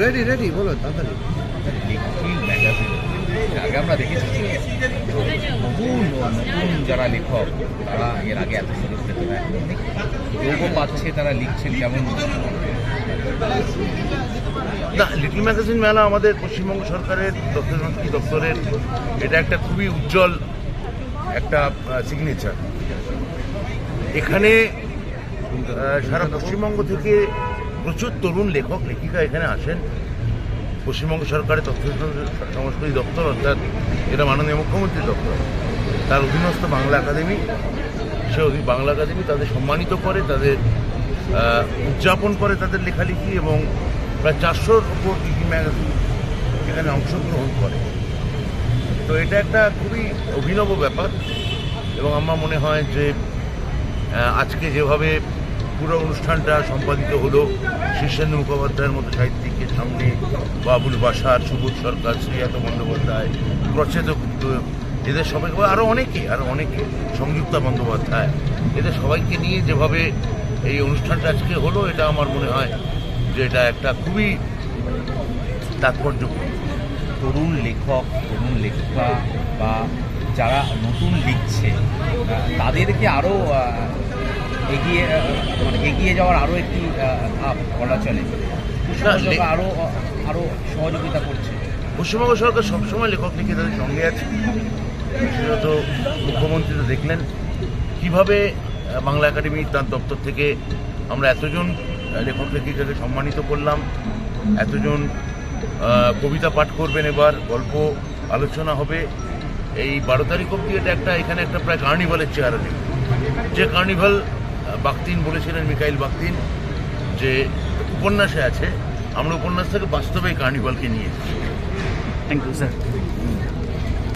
Ready ready বলো তাড়াতাড়ি। Little magazine আগে আমরা দেখেছি নতুন যারা লেখক তারা এর আগে এত সুযোগ পেত না, যোগও পাচ্ছে, তারা লিখছেন। কেমন না, লিটল ম্যাগাজিন মেলা আমাদের পশ্চিমবঙ্গ সরকারের তথ্য সংস্কৃতি দপ্তরের এটা একটা খুবই উজ্জ্বল একটা সিগনেচার। এখানে সারা পশ্চিমবঙ্গ থেকে প্রচুর তরুণ লেখক লেখিকা এখানে আসেন। পশ্চিমবঙ্গ সরকারের তথ্য সংস্কৃতি দপ্তর, অর্থাৎ এটা মাননীয় মুখ্যমন্ত্রীর দপ্তর, তার অধীনস্থ বাংলা একাডেমি, সে বাংলা একাডেমি তাদের সম্মানিত করে, তাদের উদযাপন করে তাদের লেখালেখি, এবং প্রায় 400-র উপর লিটল ম্যাগাজিন এখানে অংশগ্রহণ করে। তো এটা একটা খুবই অভিনব ব্যাপার, এবং আমার মনে হয় যে আজকে যেভাবে পুরো অনুষ্ঠানটা সম্পাদিত হলো, শীর্ষেন্দু মুখোপাধ্যায়ের মতো সাহিত্যিকের সামনে, বাবুল বাসার, সুবোধ সরকার, শ্রীজাত বন্দ্যোপাধ্যায়, প্রচ্ছেদ গুপ্ত, এদের সবাই, আরও অনেকে সংযুক্তা বন্দ্যোপাধ্যায়, এদের সবাইকে নিয়ে যেভাবে এই অনুষ্ঠানটা আজকে হলো, এটা আমার মনে হয় যে এটা একটা খুবই তাৎপর্যপূর্ণ। তরুণ লেখক, তরুণ লেখিকা বা যারা নতুন লিখছে তাদেরকে আরও এগিয়ে যাওয়ার আরও একটি ধাপ বলা চলে, আরও সহযোগিতা করছে। পশ্চিমবঙ্গ সরকার সবসময় লেখক লেখিকাদের সঙ্গে আছে। বিশেষত মুখ্যমন্ত্রী তো দেখলেন কীভাবে বাংলা একাডেমি তার দপ্তর থেকে আমরা এতজন লেখক লেখিকাকে সম্মানিত করলাম, এতজন কবিতা পাঠ করবেন, এবার গল্প আলোচনা হবে। এই 12 তারিখ অব্দি এটা এখানে একটা প্রায় কার্নিভালের চেহারা নেই, যে কার্নিভাল বাখতিন বলেছিলেন, মিকাইল বাখতিন, যে উপন্যাসে আছে, আমরা উপন্যাস থেকে বাস্তবে কার্নিভালকে নিয়ে এসেছি। Thank you sir.